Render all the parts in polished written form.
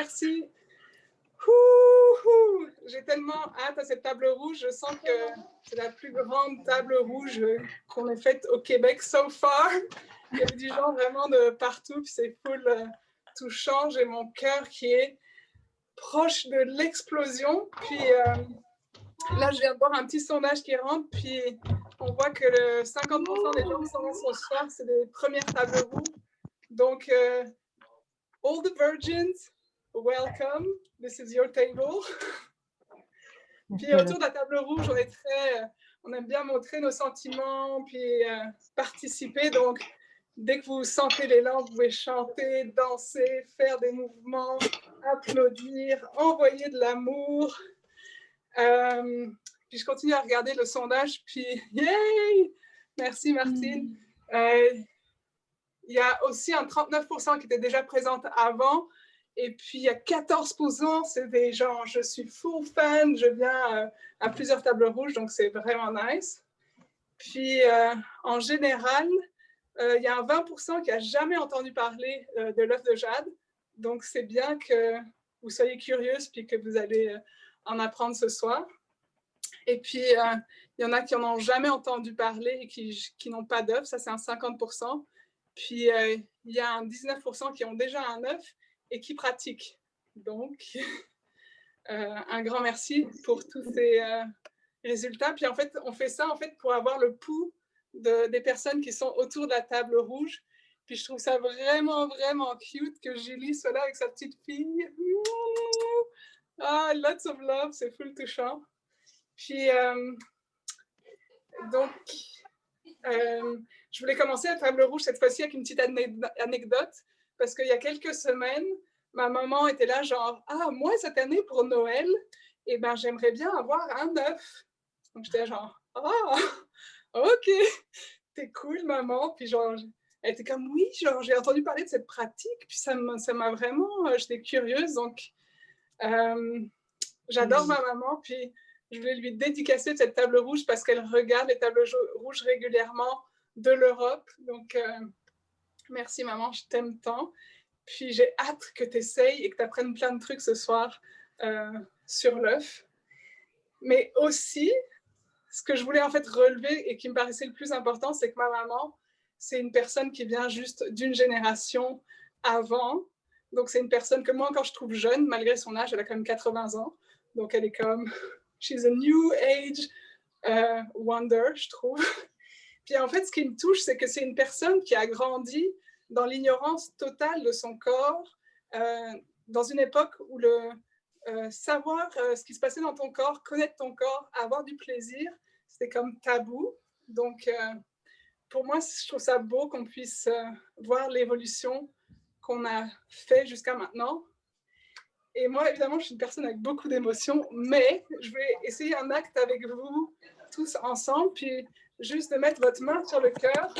merci. J'ai tellement hâte à cette table rouge. Je sens que c'est la plus grande table rouge qu'on ait faite au Québec so far. Il y a du gens vraiment de partout, puis c'est full touchant. J'ai mon cœur qui est proche de l'explosion. Puis là, je viens de voir un petit sondage qui rentre, puis on voit que le 50% des gens qui sont là ce soir, c'est des premières tables rouges. Donc, all the virgins, welcome. This is your table. Puis autour de la table rouge, on aime bien montrer nos sentiments, puis participer. Donc, dès que vous sentez l'élan, vous pouvez chanter, danser, faire des mouvements, applaudir, envoyer de l'amour. Puis je continue à regarder le sondage, puis yay! Merci Martine. Il y a aussi un 39% qui était déjà présente avant, et puis il y a 14%, c'est des gens, je suis full fan, je viens à plusieurs tables rouges, donc c'est vraiment nice. Puis en général, il y a un 20% qui n'a jamais entendu parler de l'œuf de jade, donc c'est bien que vous soyez curieuse, puis que vous allez en apprendre ce soir. Et puis, il y en a qui n'en ont jamais entendu parler et qui n'ont pas d'œuf, ça c'est un 50%. Puis, il y a un 19% qui ont déjà un œuf et qui pratiquent. Donc, un grand merci pour tous ces résultats. Puis, en fait, on fait ça pour avoir le pouls des personnes qui sont autour de la table rouge. Puis, je trouve ça vraiment, vraiment cute que Julie soit là avec sa petite fille. Ah, lots of love, c'est full touchant. Puis, donc, je voulais commencer la table rouge cette fois-ci avec une petite anecdote, parce qu'il y a quelques semaines, ma maman était là genre, ah, moi, cette année, pour Noël, eh ben, j'aimerais bien avoir un œuf. Donc, j'étais genre, ah, ok, t'es cool, maman. Puis, genre, elle était comme, oui, genre, j'ai entendu parler de cette pratique, puis ça m'a vraiment, j'étais curieuse, donc j'adore ma maman, puis je voulais lui dédicacer cette table rouge parce qu'elle regarde les tables rouges régulièrement de l'Europe. Donc, merci maman, je t'aime tant. Puis j'ai hâte que tu essayes et que tu apprennes plein de trucs ce soir sur l'œuf. Mais aussi, ce que je voulais en fait relever et qui me paraissait le plus important, c'est que ma maman, c'est une personne qui vient juste d'une génération avant. Donc, c'est une personne que moi, encore, je trouve jeune, malgré son âge, elle a quand même 80 ans. Donc, elle est comme... She's a new age wonder, je trouve. Puis en fait, ce qui me touche, c'est que c'est une personne qui a grandi dans l'ignorance totale de son corps, dans une époque où le savoir ce qui se passait dans ton corps, connaître ton corps, avoir du plaisir, c'était comme tabou. Donc, pour moi, je trouve ça beau qu'on puisse voir l'évolution qu'on a fait jusqu'à maintenant. Et moi, évidemment, je suis une personne avec beaucoup d'émotions, mais je vais essayer un acte avec vous tous ensemble, puis juste de mettre votre main sur le cœur,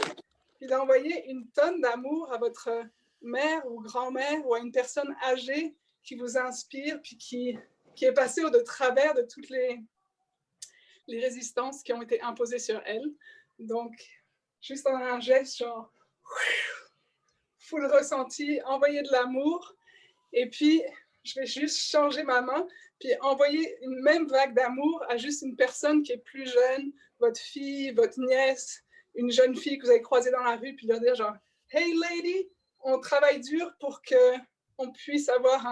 puis d'envoyer une tonne d'amour à votre mère ou grand-mère ou à une personne âgée qui vous inspire, puis qui est passée au de travers de toutes les résistances qui ont été imposées sur elle. Donc, juste en un geste, genre, full ressenti, envoyer de l'amour, et puis je vais juste changer ma main, puis envoyer une même vague d'amour à juste une personne qui est plus jeune, votre fille, votre nièce, une jeune fille que vous avez croisée dans la rue, puis leur dire genre « Hey lady, on travaille dur pour qu'on puisse avoir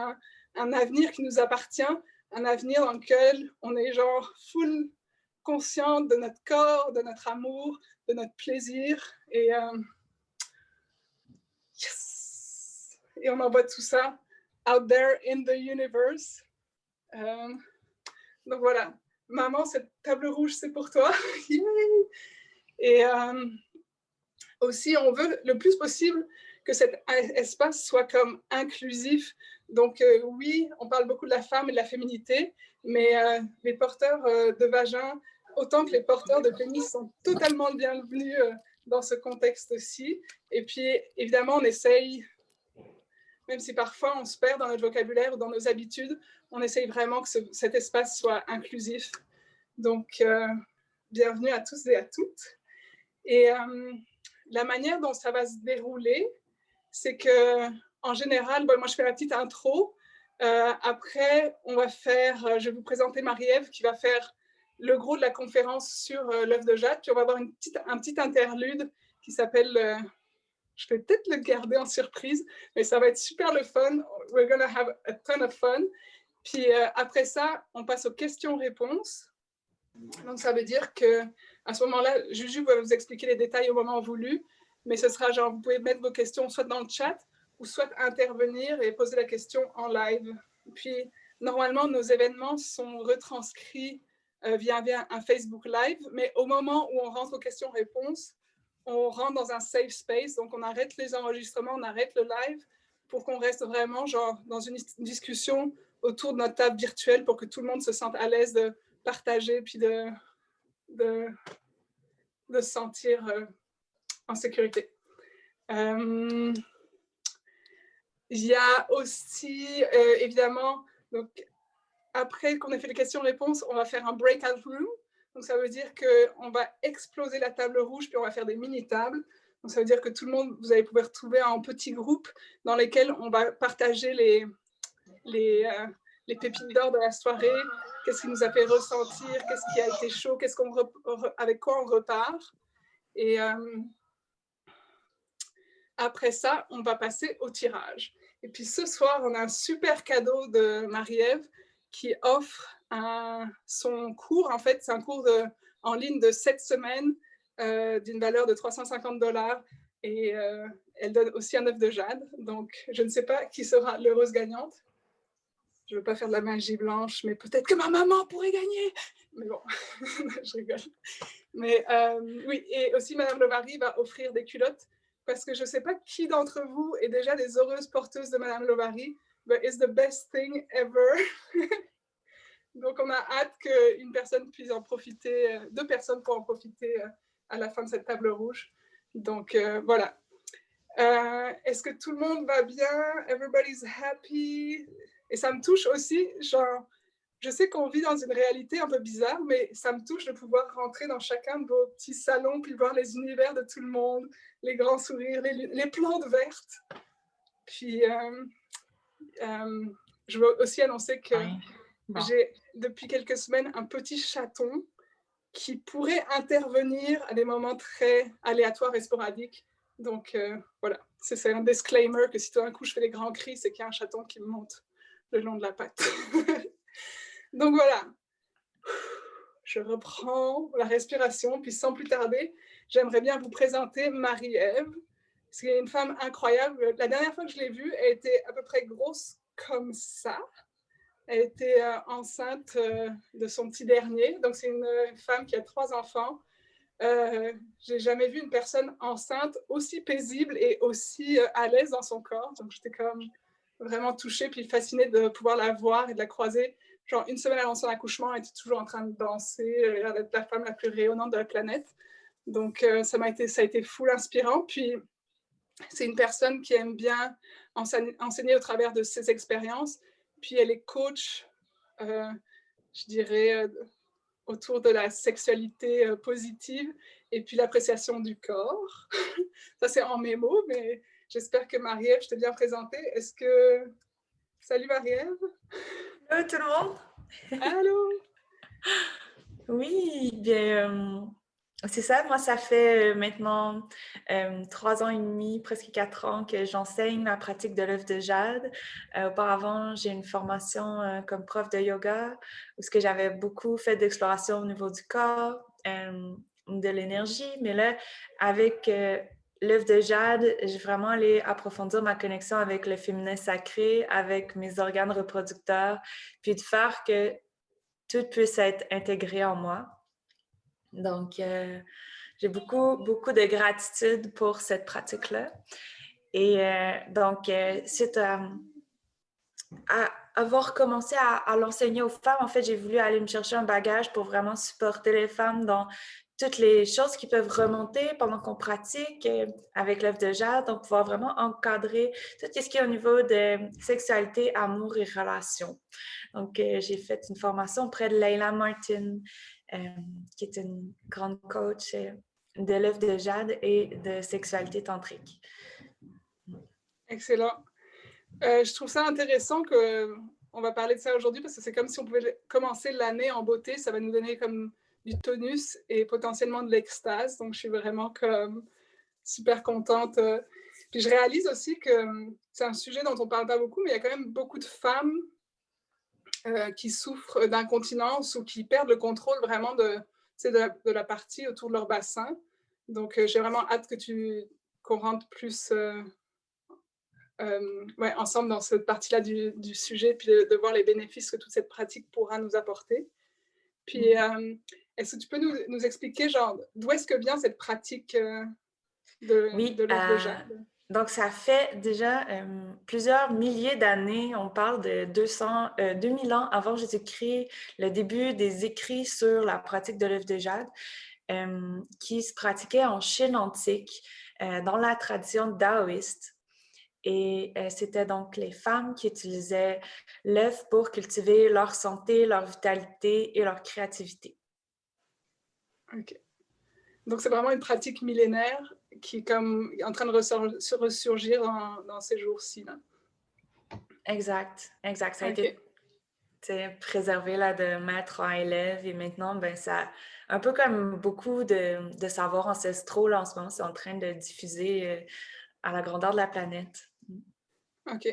un avenir qui nous appartient, un avenir dans lequel on est genre full consciente de notre corps, de notre amour, de notre plaisir, et yes! Et on envoie tout ça out there in the universe. Donc voilà, maman, cette table rouge, c'est pour toi. Et aussi, on veut le plus possible que cet espace soit comme inclusif. Donc oui, on parle beaucoup de la femme et de la féminité, mais les porteurs de vagin, autant que les porteurs de pénis, sont totalement bienvenus dans ce contexte-ci. Et puis, évidemment, on essaye, même si parfois on se perd dans notre vocabulaire ou dans nos habitudes, on essaye vraiment que cet espace soit inclusif. Donc, bienvenue à tous et à toutes. Et la manière dont ça va se dérouler, c'est que, en général, moi je fais la petite intro, Après, je vais vous présenter Marie-Ève qui va faire le gros de la conférence sur l'œuf de jade. Puis on va avoir un petit interlude qui s'appelle... je vais peut-être le garder en surprise, mais ça va être super le fun. We're gonna have a ton of fun. Puis après ça, on passe aux questions-réponses. Donc ça veut dire qu'à ce moment-là, Juju va vous expliquer les détails au moment voulu, mais ce sera genre, vous pouvez mettre vos questions soit dans le chat, ou soit intervenir et poser la question en live. Puis, normalement, nos événements sont retranscrits via un Facebook Live, mais au moment où on rentre aux questions-réponses, on rentre dans un safe space, donc on arrête les enregistrements, on arrête le live pour qu'on reste vraiment genre dans une discussion autour de notre table virtuelle pour que tout le monde se sente à l'aise de partager puis de se sentir en sécurité. Il y a aussi, évidemment, donc, après qu'on ait fait les questions-réponses, on va faire un breakout room. Donc, ça veut dire qu'on va exploser la table rouge, puis on va faire des mini-tables. Donc, ça veut dire que tout le monde, vous allez pouvoir retrouver en petits groupes dans lesquels on va partager les pépites d'or de la soirée, qu'est-ce qui nous a fait ressentir, qu'est-ce qui a été chaud, avec quoi on repart. Et après ça, on va passer au tirage. Et puis ce soir, on a un super cadeau de Marie-Ève qui offre son cours. En fait, c'est un cours en ligne de 7 semaines d'une valeur de $350. Et elle donne aussi un œuf de jade. Donc, je ne sais pas qui sera l'heureuse gagnante. Je ne veux pas faire de la magie blanche, mais peut-être que ma maman pourrait gagner. Mais bon, je rigole. Mais oui, et aussi Madame Lovary va offrir des culottes parce que je ne sais pas qui d'entre vous est déjà des heureuses porteuses de Madame Lovary, but it's the best thing ever. Donc, on a hâte qu'une personne puisse en profiter, 2 personnes pour en profiter à la fin de cette table rouge. Donc, voilà. Est-ce que tout le monde va bien? Everybody's happy? Et ça me touche aussi, genre, je sais qu'on vit dans une réalité un peu bizarre, mais ça me touche de pouvoir rentrer dans chacun de vos petits salons, puis voir les univers de tout le monde, les grands sourires, les plantes vertes. Puis, je veux aussi annoncer que j'ai, depuis quelques semaines, un petit chaton qui pourrait intervenir à des moments très aléatoires et sporadiques. Donc, voilà, c'est un disclaimer que si tout d'un coup je fais des grands cris, c'est qu'il y a un chaton qui me monte le long de la patte. Donc voilà, je reprends la respiration, puis sans plus tarder, j'aimerais bien vous présenter Marie-Ève. C'est une femme incroyable. La dernière fois que je l'ai vue, elle était à peu près grosse comme ça. Elle était enceinte de son petit dernier. Donc, c'est une femme qui a 3 enfants. J'ai jamais vu une personne enceinte aussi paisible et aussi à l'aise dans son corps. Donc, j'étais comme vraiment touchée puis fascinée de pouvoir la voir et de la croiser. Genre, une semaine avant son accouchement, elle était toujours en train de danser. Elle a l'air d'être la femme la plus rayonnante de la planète. Donc, ça a été full inspirant. Puis, c'est une personne qui aime bien enseigner au travers de ses expériences. Puis, elle est coach, je dirais, autour de la sexualité positive et puis l'appréciation du corps. Ça, c'est en mes mots, mais j'espère que Marie-Ève, je t'ai bien présentée. Est-ce que... Salut Marie-Ève. Hello tout le monde. Allô. Oui, bien, c'est ça. Moi, ça fait maintenant 3 ans et demi, presque 4 ans que j'enseigne la pratique de l'œuf de jade. Auparavant, j'ai une formation comme prof de yoga où j'avais beaucoup fait d'exploration au niveau du corps, de l'énergie. Mais là, avec l'œuf de jade, j'ai vraiment allé approfondir ma connexion avec le féminin sacré, avec mes organes reproducteurs, puis de faire que tout puisse être intégré en moi. Donc, j'ai beaucoup de gratitude pour cette pratique-là. Et donc, suite à avoir commencé à l'enseigner aux femmes, en fait, j'ai voulu aller me chercher un bagage pour vraiment supporter les femmes dans toutes les choses qui peuvent remonter pendant qu'on pratique avec l'œuf de jade, donc pouvoir vraiment encadrer tout ce qui est au niveau de sexualité, amour et relations. Donc, j'ai fait une formation auprès de Leila Martin, qui est une grande coach de l'œuf de jade et de sexualité tantrique. Excellent. Je trouve ça intéressant qu'on va parler de ça aujourd'hui parce que c'est comme si on pouvait commencer l'année en beauté. Ça va nous donner comme du tonus et potentiellement de l'extase. Donc, je suis vraiment comme super contente. Puis je réalise aussi que c'est un sujet dont on parle pas beaucoup, mais il y a quand même beaucoup de femmes qui souffrent d'incontinence ou qui perdent le contrôle vraiment de la partie autour de leur bassin. Donc, j'ai vraiment hâte qu'on rentre plus ouais, ensemble dans cette partie-là du sujet, puis de voir les bénéfices que toute cette pratique pourra nous apporter. Puis, est-ce que tu peux nous expliquer, genre, d'où est-ce que vient cette pratique Oui, de l'œuf de jade? donc ça fait déjà plusieurs milliers d'années, on parle de 2000 ans avant Jésus-Christ, le début des écrits sur la pratique de l'œuf de jade, qui se pratiquait en Chine antique, dans la tradition taoïste. Et c'était donc les femmes qui utilisaient l'œuf pour cultiver leur santé, leur vitalité et leur créativité. OK. Donc, c'est vraiment une pratique millénaire qui comme, est en train de ressurgir dans ces jours-ci. Là. Exact, exact. Ça a OK. été préservé là, de maître en élève et maintenant, ben, ça, un peu comme beaucoup de savoirs ancestraux là, en ce moment, c'est en train de diffuser à la grandeur de la planète. OK.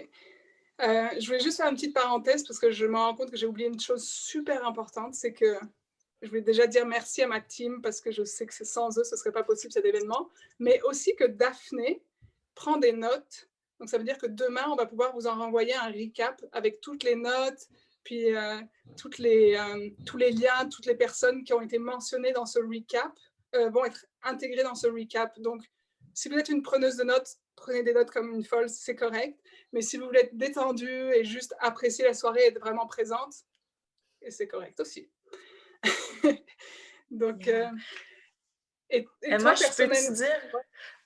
Je voulais juste faire une petite parenthèse parce que je me rends compte que j'ai oublié une chose super importante, c'est que je voulais déjà dire merci à ma team parce que je sais que sans eux, ce ne serait pas possible cet événement, mais aussi que Daphné prend des notes. Donc, ça veut dire que demain, on va pouvoir vous en renvoyer un recap avec toutes les notes, puis tous les liens, toutes les personnes qui ont été mentionnées dans ce recap vont être intégrées dans ce recap. Donc, si vous êtes une preneuse de notes, prenez des notes comme une folle, c'est correct. Mais si vous voulez être détendu et juste apprécier la soirée et être vraiment présente, c'est correct aussi. Donc, et Moi, toi, je peux te personnellement, dire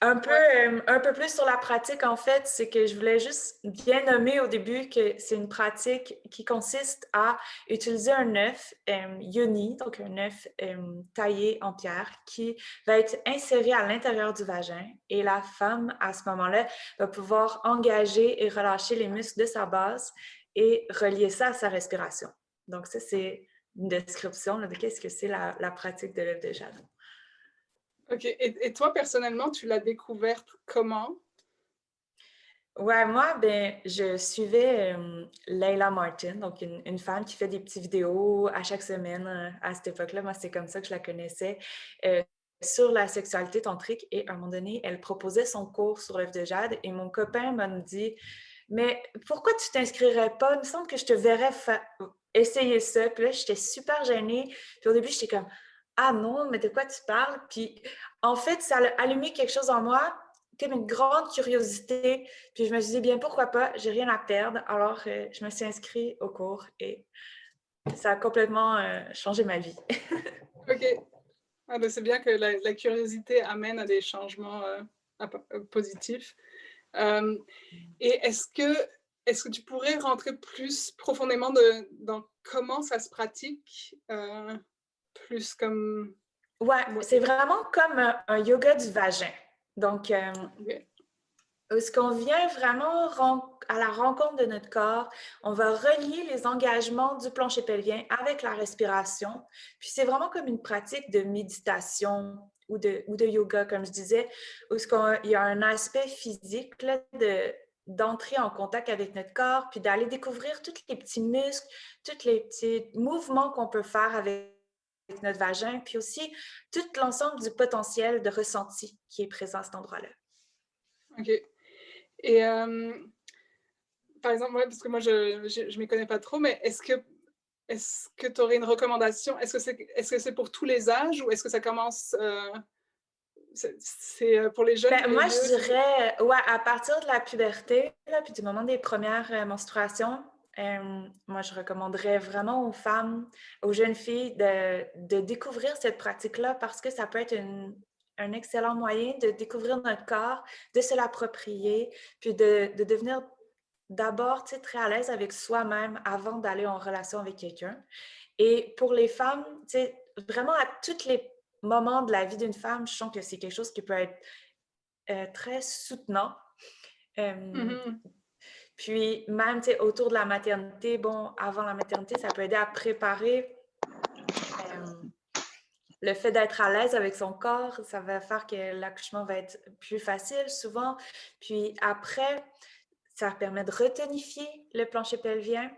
ouais, un peu plus sur la pratique, en fait, c'est que je voulais juste bien nommer au début que c'est une pratique qui consiste à utiliser un œuf yoni, donc un œuf taillé en pierre, qui va être inséré à l'intérieur du vagin et la femme, à ce moment-là, va pouvoir engager et relâcher les muscles de sa base et relier ça à sa respiration. Donc ça, c'est une description là, de qu'est-ce que c'est la pratique de l'œuf de jade. OK. Et toi, personnellement, tu l'as découverte comment? Ouais, moi, ben, je suivais Layla Martin, donc une femme qui fait des petites vidéos à chaque semaine à cette époque-là. Moi, c'est comme ça que je la connaissais, euh, sur la sexualité tantrique. Et à un moment donné, elle proposait son cours sur l'œuf de jade et mon copain m'a dit, mais pourquoi tu t'inscrirais pas? Il me semble que je te verrais essayer ça. Puis là, j'étais super gênée. Puis au début, j'étais comme, ah non, mais de quoi tu parles? Puis en fait, ça a allumé quelque chose en moi, comme une grande curiosité. Puis je me suis dit, bien, pourquoi pas, j'ai rien à perdre. Alors, je me suis inscrite au cours et ça a complètement changé ma vie. OK. Ah, ben, c'est bien que la curiosité amène à des changements positifs. Euh, et est-ce que tu pourrais rentrer plus profondément dans comment ça se pratique, plus comme... Ouais, Ouais, c'est vraiment comme un yoga du vagin. Donc, OK. est-ce qu'on vient vraiment à la rencontre de notre corps? On va relier les engagements du plancher pelvien avec la respiration. Puis c'est vraiment comme une pratique de méditation ou de yoga, comme je disais, où il y a un aspect physique là, d'entrer en contact avec notre corps, puis d'aller découvrir tous les petits muscles, tous les petits mouvements qu'on peut faire avec notre vagin, puis aussi tout l'ensemble du potentiel de ressenti qui est présent à cet endroit-là. OK. Et par exemple, ouais, parce que moi, je m'y connais pas trop, mais est-ce que tu aurais une recommandation? Est-ce que c'est pour tous les âges ou est-ce que ça commence, c'est pour les jeunes Ben, puis les moi, je vieux? dirais, ouais, à partir de la puberté, là, puis du moment des premières menstruations, moi, je recommanderais vraiment aux femmes, aux jeunes filles de découvrir cette pratique-là parce que ça peut être un excellent moyen de découvrir notre corps, de se l'approprier, puis de devenir d'abord, tu sais, très à l'aise avec soi-même avant d'aller en relation avec quelqu'un. Et pour les femmes, tu sais, vraiment à tous les moments de la vie d'une femme, je sens que c'est quelque chose qui peut être très soutenant. Euh, Mmh. Puis même, tu sais, autour de la maternité, bon, avant la maternité, ça peut aider à préparer le fait d'être à l'aise avec son corps. Ça va faire que l'accouchement va être plus facile souvent. Puis après, ça permet de retonifier le plancher pelvien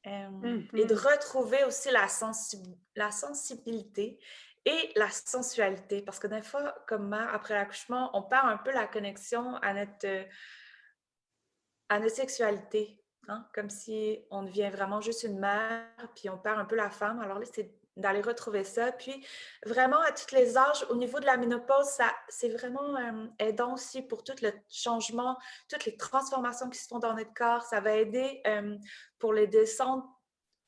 et de retrouver aussi la sensibilité et la sensualité. Parce que des fois, comme mère, après l'accouchement, on perd un peu la connexion à notre sexualité. Hein? Comme si on devient vraiment juste une mère, puis on perd un peu la femme. Alors là, c'est d'aller retrouver ça. Puis vraiment, à tous les âges, au niveau de la ménopause, c'est vraiment aidant aussi pour tout le changement, toutes les transformations qui se font dans notre corps. Ça va aider pour les descentes,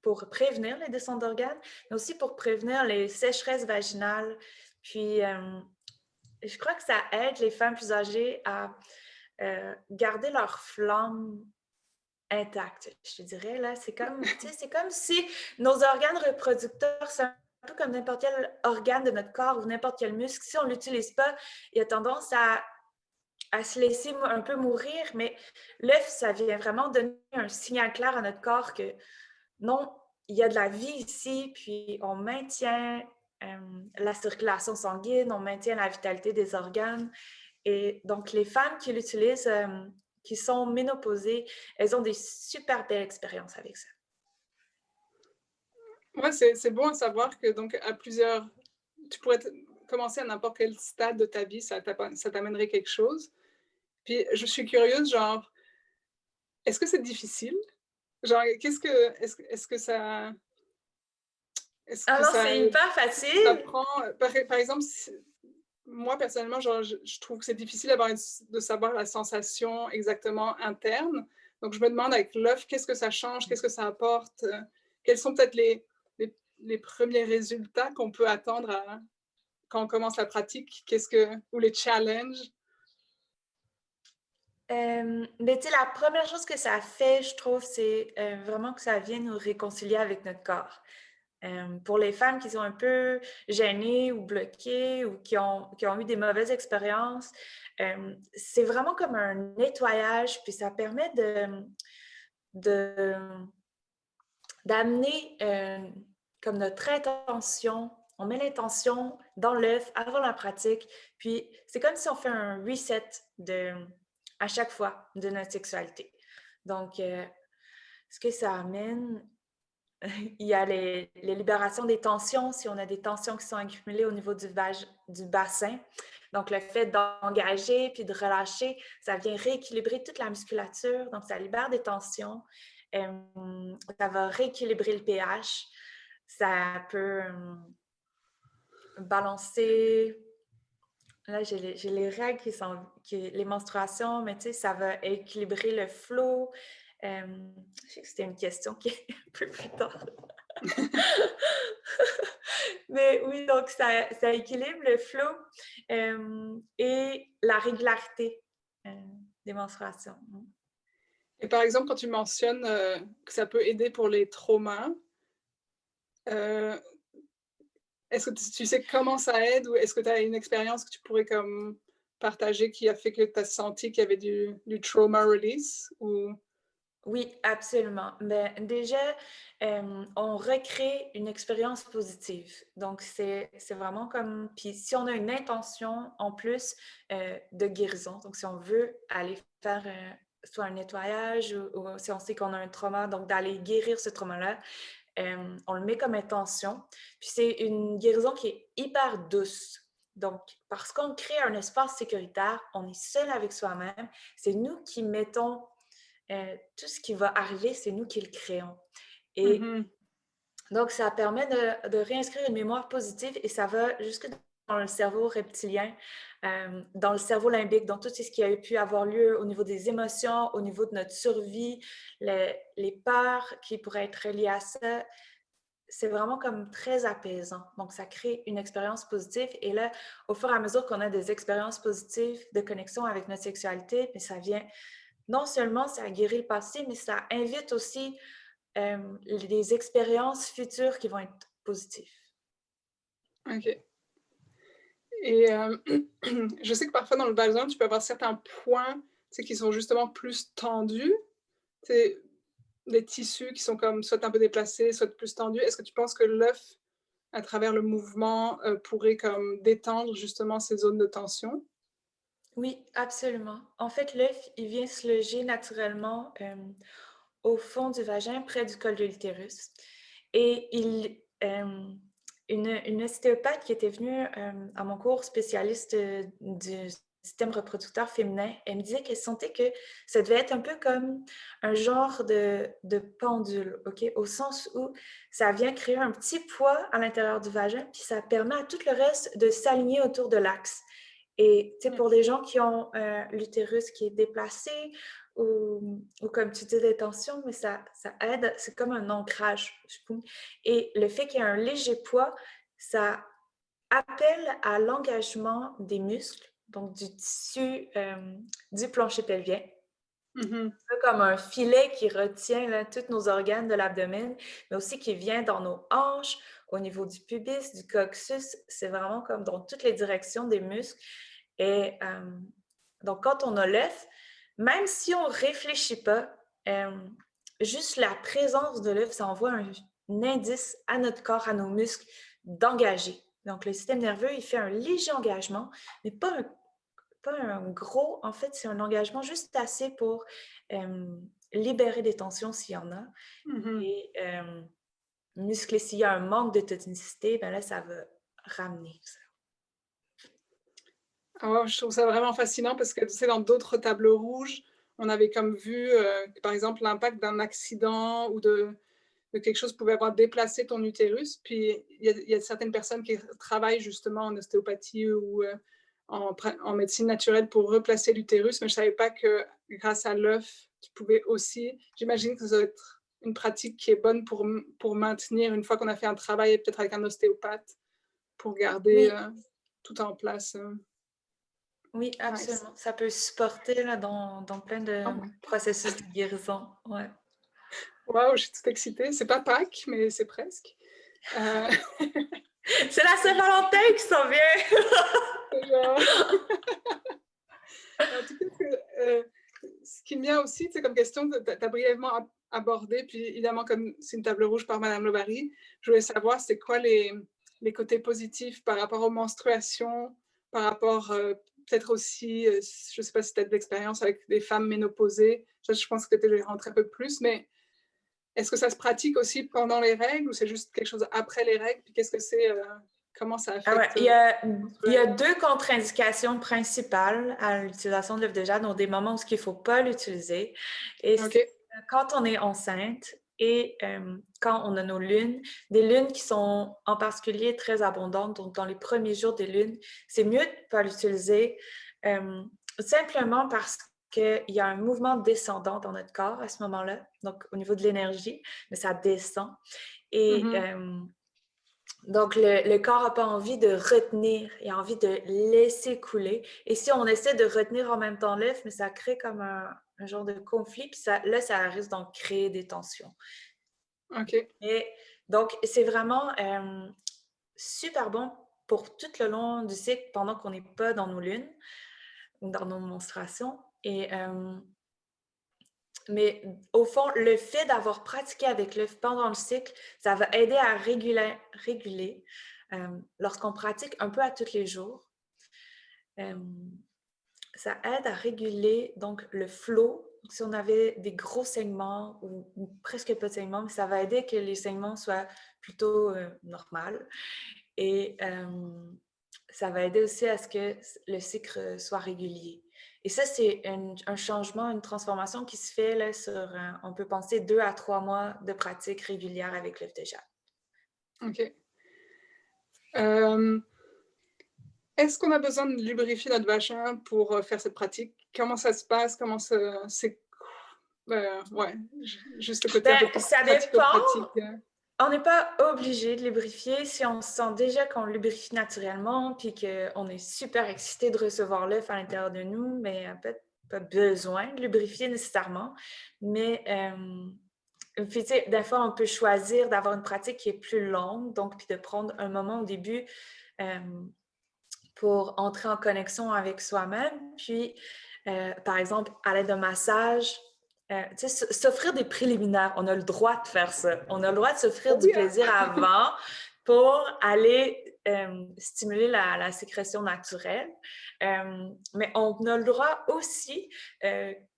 pour prévenir les descentes d'organes, mais aussi pour prévenir les sécheresses vaginales. Puis, je crois que ça aide les femmes plus âgées à garder leur flamme intacte, je te dirais. Là, c'est comme si nos organes reproducteurs, c'est un peu comme n'importe quel organe de notre corps ou n'importe quel muscle. Si on ne l'utilise pas, il y a tendance à se laisser un peu mourir, mais l'œuf, ça vient vraiment donner un signal clair à notre corps que non, il y a de la vie ici, puis on maintient la circulation sanguine, on maintient la vitalité des organes. Et donc, les femmes qui l'utilisent, qui sont ménopausées, elles ont des super belles expériences avec ça. Ouais, c'est bon à savoir que donc à plusieurs, tu pourrais commencer à n'importe quel stade de ta vie, ça t'amènerait quelque chose. Puis je suis curieuse, genre, est-ce que c'est difficile? Genre, est-ce que ça, est-ce Ah que non, c'est hyper ça facile! prend, par exemple, moi personnellement, genre, je trouve que c'est difficile de savoir la sensation exactement interne. Donc je me demande avec l'œuf, qu'est-ce que ça change, qu'est-ce que ça apporte, quels sont peut-être les premiers résultats qu'on peut attendre quand on commence la pratique, ou les challenges. Mais tu sais, la première chose que ça fait, je trouve, c'est vraiment que ça vient nous réconcilier avec notre corps. Pour les femmes qui sont un peu gênées ou bloquées ou qui ont eu des mauvaises expériences, c'est vraiment comme un nettoyage, puis ça permet de, d'amener comme notre intention. On met l'intention dans l'œuf avant la pratique, puis c'est comme si on fait un reset à chaque fois de notre sexualité. Donc, ce que ça amène, il y a les libérations des tensions, si on a des tensions qui sont accumulées au niveau du bassin. Donc, le fait d'engager puis de relâcher, ça vient rééquilibrer toute la musculature. Donc, ça libère des tensions. Ça va rééquilibrer le pH. Ça peut balancer. Là, j'ai les règles les menstruations, mais tu sais, ça va équilibrer le flot. Je sais que c'était une question qui est un peu plus tard. Mais oui, donc ça équilibre le flot et la régularité des menstruations. Et par exemple, quand tu mentionnes que ça peut aider pour les traumas, euh, est-ce que tu sais comment ça aide ou est-ce que tu as une expérience que tu pourrais comme partager qui a fait que tu as senti qu'il y avait du trauma release ou... Oui, absolument. Mais déjà, on recrée une expérience positive. Donc, c'est vraiment comme... Puis si on a une intention en plus de guérison, donc si on veut aller faire soit un nettoyage ou si on sait qu'on a un trauma, donc d'aller guérir ce trauma-là, on le met comme intention. Puis c'est une guérison qui est hyper douce. Donc, parce qu'on crée un espace sécuritaire, on est seul avec soi-même, c'est nous qui mettons tout ce qui va arriver, c'est nous qui le créons. Et donc, ça permet de réinscrire une mémoire positive et ça va jusque dans le cerveau reptilien, dans le cerveau limbique, donc tout ce qui a pu avoir lieu au niveau des émotions, au niveau de notre survie, les peurs qui pourraient être reliées à ça. C'est vraiment comme très apaisant. Donc, ça crée une expérience positive. Et là, au fur et à mesure qu'on a des expériences positives de connexion avec notre sexualité, puis ça vient non seulement ça guérit le passé, mais ça invite aussi des expériences futures qui vont être positives. OK. Et je sais que parfois dans le vagin, tu peux avoir certains points qui sont justement plus tendus. c'est des tissus qui sont comme soit un peu déplacés, soit plus tendus. Est-ce que tu penses que l'œuf, à travers le mouvement, pourrait comme détendre justement ces zones de tension? Oui, absolument. En fait, l'œuf, il vient se loger naturellement au fond du vagin, près du col de l'utérus. Et une ostéopathe qui était venue à mon cours spécialiste du système reproducteur féminin, elle me disait qu'elle sentait que ça devait être un peu comme un genre de pendule, OK? Au sens où ça vient créer un petit poids à l'intérieur du vagin, puis ça permet à tout le reste de s'aligner autour de l'axe. Et Mmh. pour des gens qui ont l'utérus qui est déplacé ou comme tu dis, des tensions, mais ça aide, c'est comme un ancrage. Et le fait qu'il y ait un léger poids, ça appelle à l'engagement des muscles, donc du tissu du plancher pelvien, Mmh. peu comme un filet qui retient là, tous nos organes de l'abdomen, mais aussi qui vient dans nos hanches, au niveau du pubis, du coccyx. C'est vraiment comme dans toutes les directions des muscles. Et donc, quand on a l'œuf, même si on ne réfléchit pas, juste la présence de l'œuf, ça envoie un indice à notre corps, à nos muscles, d'engager. Donc, le système nerveux, il fait un léger engagement, mais pas un gros. En fait, c'est un engagement juste assez pour libérer des tensions s'il y en a. Mmh. Et muscler, s'il y a un manque de tonicité, ben là, ça va ramener ça. Ah ouais, je trouve ça vraiment fascinant parce que, tu sais, dans d'autres tableaux rouges, on avait comme vu, que par exemple l'impact d'un accident ou de quelque chose pouvait avoir déplacé ton utérus. Puis il y a certaines personnes qui travaillent justement en ostéopathie ou, en médecine naturelle pour replacer l'utérus, mais je savais pas que grâce à l'œuf, tu pouvais aussi j'imagine que ça doit être une pratique qui est bonne pour maintenir une fois qu'on a fait un travail peut-être avec un ostéopathe, pour garder, Oui, tout en place, oui, nice. absolument. Ça peut supporter là, dans plein de Oh, processus de guérison. Ouais. waouh, je suis toute excitée. C'est pas Pâques, mais c'est presque. Heu, C'est la Saint-Valentin qui s'en vient! c'est genre en tout cas, ce qui me vient aussi, c'est comme question que tu as brièvement abordé, puis évidemment, comme c'est une table rouge par Madame Lebary, je voulais savoir c'est quoi les côtés positifs par rapport aux menstruations, par rapport, peut-être aussi, je sais pas si tu as de l'expérience avec des femmes ménopausées. Ça, je pense que tu es rentrée un peu plus, mais est-ce que ça se pratique aussi pendant les règles ou c'est juste quelque chose après les règles? Puis qu'est-ce que c'est, comment ça Ah ouais, affecte, il y a menstruellement? deux contre-indications principales à l'utilisation de l'œuf de jade, donc des moments où il ne faut pas l'utiliser. Et c'est OK. quand on est enceinte et quand on a nos lunes, des lunes qui sont en particulier très abondantes, donc dans les premiers jours des lunes, c'est mieux de ne pas l'utiliser simplement parce qu'il y a un mouvement descendant dans notre corps à ce moment-là, donc au niveau de l'énergie, mais ça descend. Et Mmh. donc, le corps n'a pas envie de retenir, il a envie de laisser couler. Et si on essaie de retenir en même temps l'œuf, mais ça crée comme un genre de conflit, puis là, ça risque d'en créer des tensions. OK. Et donc, c'est vraiment super bon pour tout le long du cycle pendant qu'on n'est pas dans nos lunes ou dans nos menstruations. Mais au fond, le fait d'avoir pratiqué avec l'œuf pendant le cycle, ça va aider à réguler lorsqu'on pratique un peu à tous les jours. euh, Ça aide à réguler donc le flow. Si on avait des gros saignements ou presque pas de saignements, mais ça va aider que les saignements soient plutôt normaux. Et ça va aider aussi à ce que le cycle soit régulier. Et ça, c'est un changement, une transformation qui se fait là, sur, on peut penser 2 à 3 mois de pratique régulière avec l'œuf de jade. OK. Hem, est-ce qu'on a besoin de lubrifier notre vagin pour, faire cette pratique? Comment ça se passe? Comment ça c'est ouais, juste le côté un Ben, peu ça dépend. pratico-pratique, On n'est pas obligé de lubrifier si on sent déjà qu'on lubrifie naturellement puis qu'on est super excité de recevoir l'œuf à l'intérieur de nous, mais pas besoin de lubrifier nécessairement. Mais puis, tu sais, des fois, on peut choisir d'avoir une pratique qui est plus longue, donc puis de prendre un moment au début euh, pour entrer en connexion avec soi-même. Puis, par exemple, à l'aide d'un massage, tu sais, s'offrir des préliminaires, on a le droit de faire ça. On a le droit de s'offrir du Oui, hein? plaisir avant pour aller stimuler la sécrétion naturelle. Mais on a le droit aussi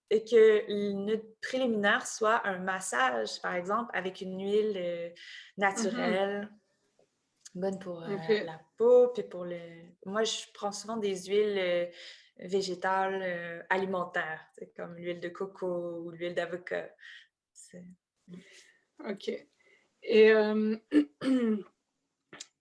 que notre préliminaire soit un massage, par exemple, avec une huile Mhm. naturelle, bonne pour OK. la peau, puis pour le... Moi, je prends souvent des huiles végétales alimentaires, comme l'huile de coco ou l'huile d'avocat. C'est... OK. Et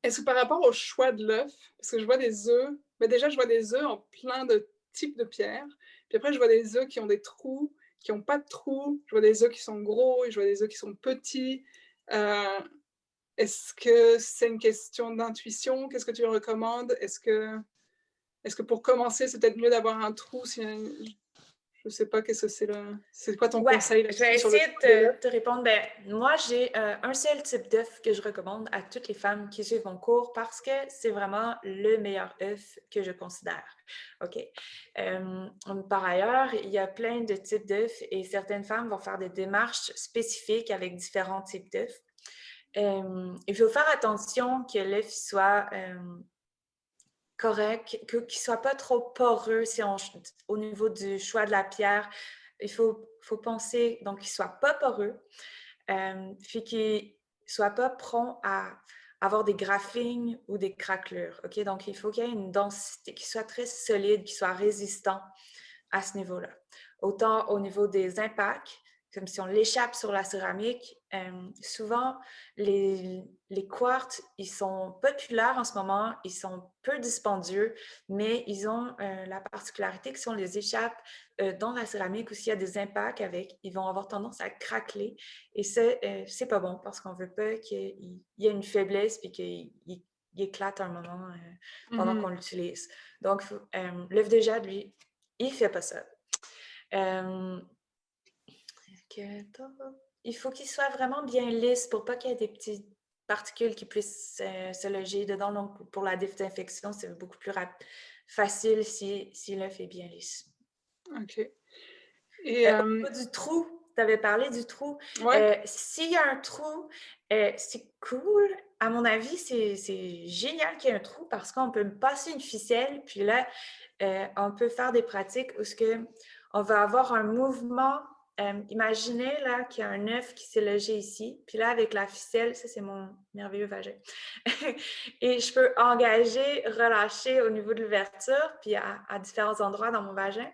est-ce que par rapport au choix de l'œuf, parce que je vois des œufs, mais déjà je vois des œufs en plein de types de pierres, puis après je vois des œufs qui ont des trous, qui n'ont pas de trous, je vois des œufs qui sont gros et je vois des œufs qui sont petits. Euh, Est-ce que c'est une question d'intuition? Qu'est-ce que tu recommandes? Est-ce que pour commencer, c'est peut-être mieux d'avoir un trou si, je sais pas, qu'est-ce que c'est quoi ton Ouais, conseil je vais là-dessus sur le essayer choix de de l'œuf? te répondre. Ben, moi, j'ai un seul type d'œuf que je recommande à toutes les femmes qui suivent mon cours parce que c'est vraiment le meilleur œuf que je considère. OK? Par ailleurs, il y a plein de types d'œufs et certaines femmes vont faire des démarches spécifiques avec différents types d'œufs. Il faut faire attention que l'œuf soit correct, qu'il ne soit pas trop poreux au niveau du choix de la pierre. Il faut penser donc qu'il ne soit pas poreux, puis qu'il ne soit pas prompt à avoir des graphines ou des craquelures. OK? Donc, il faut qu'il y ait une densité, qu'il soit très solide, qu'il soit résistant à ce niveau-là. Autant au niveau des impacts, comme si on l'échappe sur la céramique, souvent les quartz, ils sont populaires en ce moment, ils sont peu dispendieux, mais ils ont la particularité que si on les échappe dans la céramique ou s'il y a des impacts avec, ils vont avoir tendance à craqueler et c'est pas bon parce qu'on veut pas qu'il y ait une faiblesse puis qu'il éclate un moment pendant qu'on Mhm. l'utilise. Donc, l'œuf de jade, lui, il fait pas ça. Euh, il faut qu'il soit vraiment bien lisse pour pas qu'il y ait des petites particules qui puissent se loger dedans. Donc, pour la désinfection, c'est beaucoup plus facile si l'œuf est bien lisse. OK. Et Au niveau du trou, tu avais parlé du trou. ouais, S'il y a un trou, c'est cool. À mon avis, c'est génial qu'il y ait un trou parce qu'on peut passer une ficelle, puis là, on peut faire des pratiques où on va avoir un mouvement. Imaginez là qu'il y a un œuf qui s'est logé ici, puis là, avec la ficelle, ça c'est mon merveilleux vagin. Et je peux engager, relâcher au niveau de l'ouverture, puis à différents endroits dans mon vagin.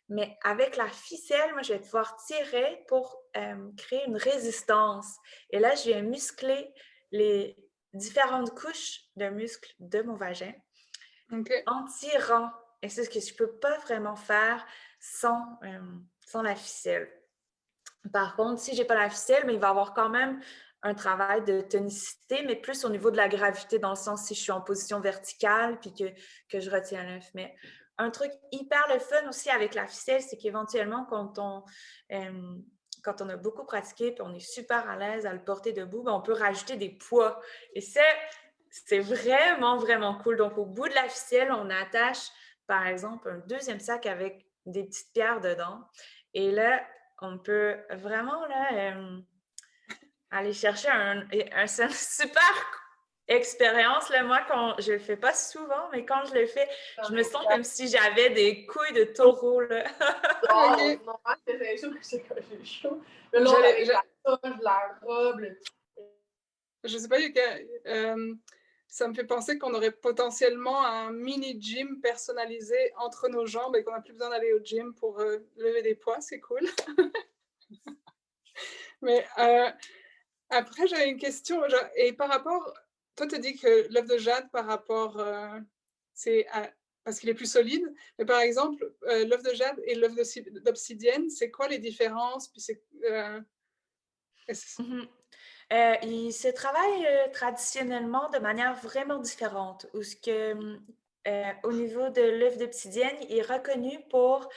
Mais avec la ficelle, moi, je vais pouvoir tirer pour créer une résistance. Et là, je viens muscler les différentes couches de muscles de mon vagin OK. en tirant. Et c'est ce que je ne peux pas vraiment faire sans la ficelle. Par contre, si je n'ai pas la ficelle, mais il va y avoir quand même un travail de tonicité, mais plus au niveau de la gravité, dans le sens si je suis en position verticale puis que je retiens l'œuf. Mais un truc hyper le fun aussi avec la ficelle, c'est qu'éventuellement, quand on a beaucoup pratiqué puis on est super à l'aise à le porter debout, ben on peut rajouter des poids. Et ça, c'est vraiment, vraiment cool. Donc, au bout de la ficelle, on attache, par exemple, un deuxième sac avec des petites pierres dedans. Et là, on peut vraiment là, aller chercher c'est une super expérience. Là, moi, je le fais pas souvent, mais quand je le fais, je me sens comme si j'avais des couilles de taureau. Là. OK. Non, c'était chaud que j'ai chaud. Mais là, J'allais, avec la toge, la robe, je sais pas, Yuka, ça me fait penser qu'on aurait potentiellement un mini gym personnalisé entre nos jambes et qu'on n'a plus besoin d'aller au gym pour lever des poids, c'est cool. Mais après, j'avais une question, et par rapport, toi, tu dis que l'œuf de jade, par rapport, c'est parce qu'il est plus solide, mais par exemple, l'œuf de jade et l'œuf d'obsidienne, c'est quoi les différences? Puis Mhm. Il se travaille traditionnellement de manière vraiment différente, où au niveau de l'œuf d'obsidienne, il est reconnu pour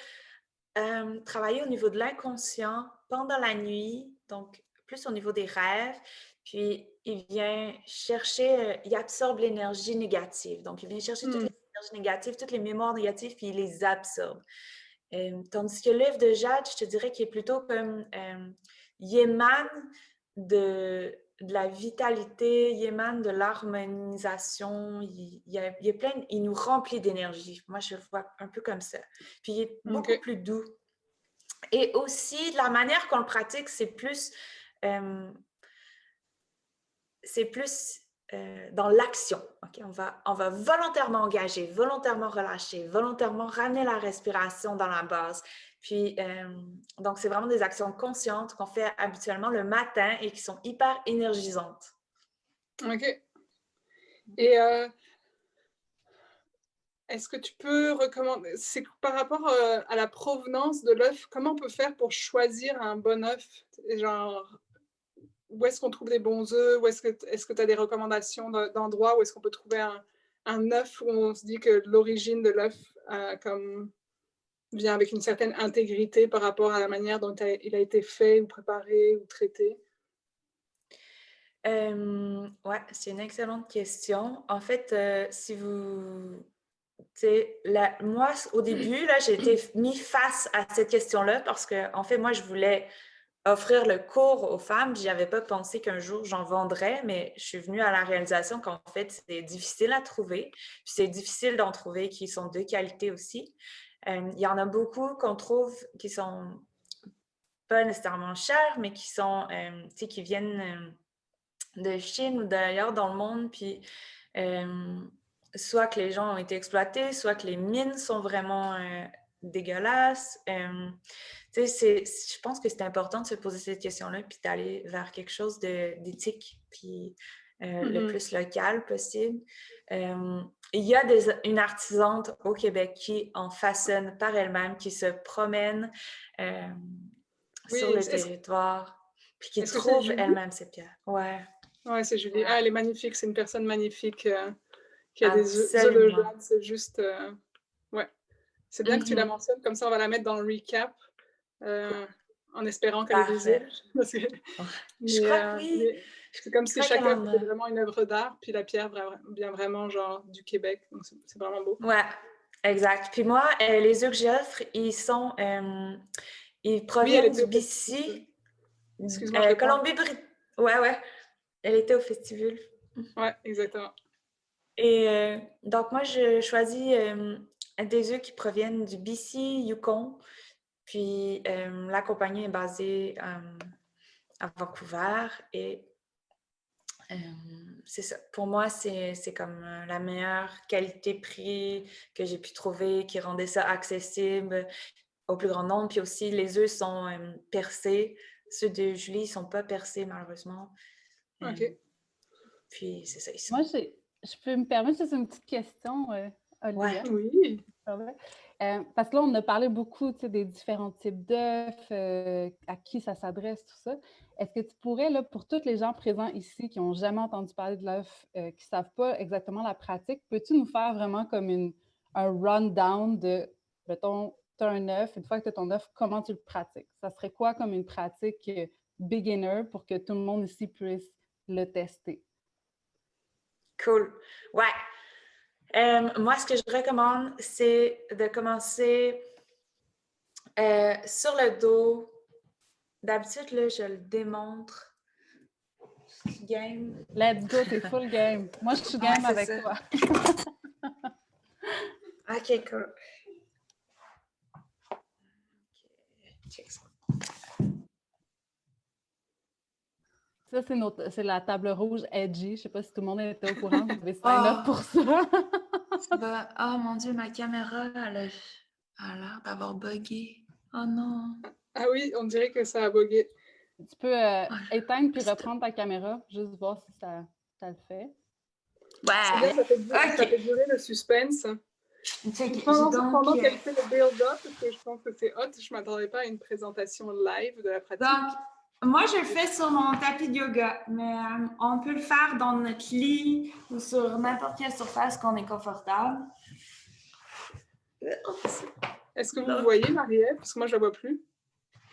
travailler au niveau de l'inconscient pendant la nuit, donc plus au niveau des rêves. Puis il vient chercher, il absorbe l'énergie négative. Donc il vient chercher toutes les énergies négatives, toutes les mémoires négatives, puis il les absorbe. Tandis que l'œuf de jade, je te dirais qu'il est plutôt comme... il émane de la vitalité, il émane de l'harmonisation, il est plein, il nous remplit d'énergie. Moi, je le vois un peu comme ça. Puis, il est beaucoup plus doux. Et aussi, de la manière qu'on le pratique, c'est plus dans l'action. Okay? On va volontairement engager, volontairement relâcher, volontairement ramener la respiration dans la base. Puis, donc, c'est vraiment des actions conscientes qu'on fait habituellement le matin et qui sont hyper énergisantes. OK. Et est-ce que tu peux recommander, c'est par rapport à la provenance de l'œuf, comment on peut faire pour choisir un bon œuf? Genre, où est-ce qu'on trouve des bons œufs? Est-ce que tu as des recommandations d'endroits où est-ce qu'on peut trouver un œuf où on se dit que l'origine de l'œuf vient avec une certaine intégrité par rapport à la manière dont il a été fait ou préparé ou traité? Ouais, c'est une excellente question. En fait, si vous... moi, au début, là, j'ai été mis face à cette question-là parce que, en fait, moi, je voulais offrir le cours aux femmes. Je n'avais pas pensé qu'un jour j'en vendrais, mais je suis venue à la réalisation qu'en fait, c'est difficile à trouver. Puis c'est difficile d'en trouver qui sont de qualité aussi. Il y en a beaucoup qu'on trouve qui sont pas nécessairement chers, mais qui sont, qui viennent de Chine ou d'ailleurs dans le monde. Puis soit que les gens ont été exploités, soit que les mines sont vraiment dégueulasses. Je pense que c'est important de se poser cette question-là puis d'aller vers quelque chose d'éthique puis le plus local possible. Il y a une artisante au Québec qui en façonne par elle-même, qui se promène sur le territoire puis qui trouve elle-même ses pierres. Ouais, c'est Julie. Ah, elle est magnifique, c'est une personne magnifique qui a des œufs de jade, c'est juste... Ouais. C'est bien que tu la mentionnes, comme ça on va la mettre dans le recap, en espérant qu'elle ait des œufs. Je crois que oui. C'est comme si chaque œuvre était vraiment une œuvre d'art, puis la pierre vient vraiment genre du Québec, donc c'est vraiment beau. Ouais, exact. Puis moi, les œufs que j'offre, ils proviennent du BC, Colombie-Britannique. Ouais. Elle était au festival. Ouais, exactement. Et donc, moi, je choisis des œufs qui proviennent du BC, Yukon. Puis, la compagnie est basée à Vancouver. Et c'est ça. Pour moi, c'est comme la meilleure qualité-prix que j'ai pu trouver, qui rendait ça accessible au plus grand nombre. Puis aussi, les œufs sont percés. Ceux de Julie ne sont pas percés, malheureusement. OK. Puis, c'est ça. Moi, je peux me permettre juste une petite question, Olivia? Ouais. Oui. Parce que là, on a parlé beaucoup des différents types d'œufs, à qui ça s'adresse, tout ça. Est-ce que tu pourrais, là, pour tous les gens présents ici qui n'ont jamais entendu parler de l'œuf, qui ne savent pas exactement la pratique, peux-tu nous faire vraiment comme un rundown de, mettons, tu as un œuf, une fois que tu as ton œuf, comment tu le pratiques? Ça serait quoi comme une pratique beginner pour que tout le monde ici puisse le tester? Cool. Ouais. Moi, ce que je recommande, c'est de commencer sur le dos. D'habitude, là, je le démontre. Game. Let's go, c'est full game. Moi, je suis game avec toi. OK, cool. Check ça. Ça, c'est la table rouge edgy. Je ne sais pas si tout le monde était au courant. Vous avez sign up pour ça. Oh mon Dieu, ma caméra, elle a l'air d'avoir buggé. Oh non. Ah oui, on dirait que ça a bugué. Tu peux éteindre puis reprendre ta caméra, juste voir si ça le fait. Ouais. Ça fait durer le suspense. Pendant qu'elle fait le build-up, parce que je pense que c'est hot, je ne m'attendais pas à une présentation live de la pratique. Donc, moi, je le fais sur mon tapis de yoga, mais on peut le faire dans notre lit ou sur n'importe quelle surface qu'on est confortable. Est-ce que vous voyez, Marie-Ève? Parce que moi, je ne la vois plus.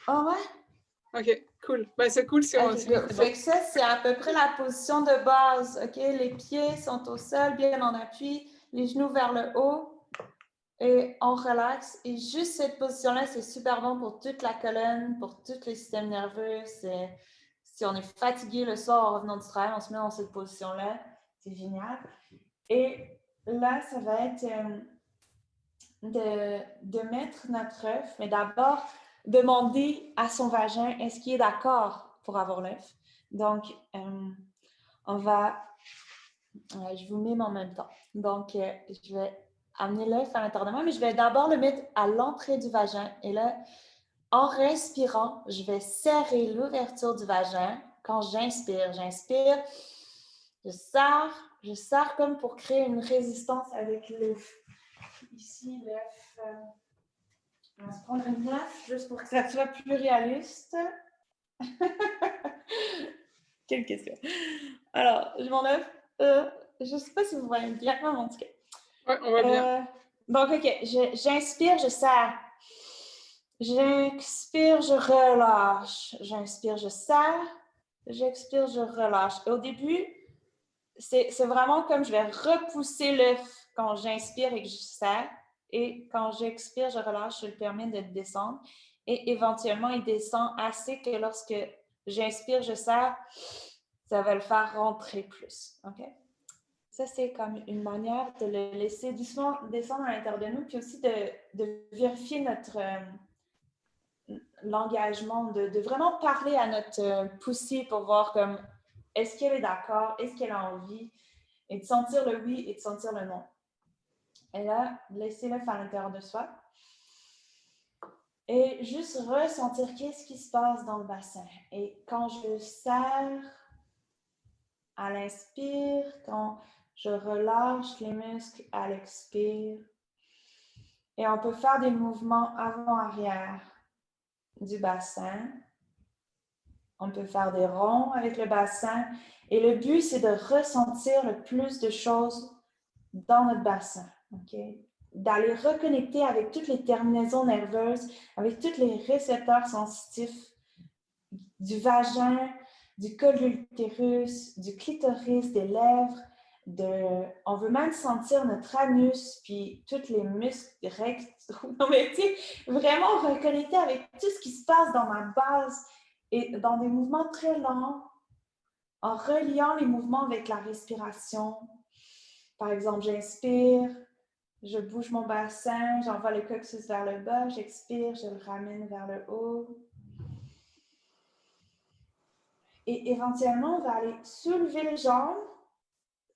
Ah ouais? OK, cool. Ben, c'est cool si on... Fait que ça, c'est à peu près la position de base. OK? Les pieds sont au sol, bien en appui, les genoux vers le haut. Et on relaxe. Et juste cette position-là, c'est super bon pour toute la colonne, pour tous les systèmes nerveux. Si on est fatigué le soir en revenant du travail, on se met dans cette position-là. C'est génial. Et là, ça va être de mettre notre œuf, mais d'abord, demander à son vagin est-ce qu'il est d'accord pour avoir l'œuf. Donc, on va... je vous mime en même temps. Donc, je vais amener l'œuf à l'intérieur de moi, mais je vais d'abord le mettre à l'entrée du vagin. Et là, en respirant, je vais serrer l'ouverture du vagin. Quand j'inspire, je serre comme pour créer une résistance avec l'œuf. Ici, l'œuf, on va se prendre une place juste pour que ça soit plus réaliste. Quelle question. Alors, je m'en œuf. Je ne sais pas si vous voyez bien, en tout cas. Oui, on voit bien. Donc, OK, j'inspire, je serre. J'expire, je relâche. J'inspire, je serre. J'expire, je relâche. Et au début, c'est vraiment comme je vais repousser l'œuf quand j'inspire et que je serre. Et quand j'expire, je relâche, je le permets de descendre. Et éventuellement, il descend assez que lorsque j'inspire, je serre, ça va le faire rentrer plus. OK? Ça, c'est comme une manière de le laisser doucement descendre à l'intérieur de nous, puis aussi de vérifier notre l'engagement, de vraiment parler à notre poussée pour voir comme est-ce qu'elle est d'accord, est-ce qu'elle a envie, et de sentir le oui et de sentir le non. Et là, laissez-le faire à l'intérieur de soi. Et juste ressentir qu'est-ce qui se passe dans le bassin. Et quand je serre à l'inspire, quand je relâche les muscles à l'expire. Et on peut faire des mouvements avant-arrière du bassin. On peut faire des ronds avec le bassin. Et le but, c'est de ressentir le plus de choses dans notre bassin. Okay? D'aller reconnecter avec toutes les terminaisons nerveuses, avec tous les récepteurs sensitifs du vagin, du col de l'utérus, du clitoris, des lèvres. On veut même sentir notre anus, puis tous les muscles rectaux. Non, mais tu sais, vraiment reconnecter avec tout ce qui se passe dans ma base et dans des mouvements très lents, en reliant les mouvements avec la respiration. Par exemple, j'inspire, je bouge mon bassin, j'envoie le coccyx vers le bas, j'expire, je le ramène vers le haut. Et éventuellement, on va aller soulever les jambes,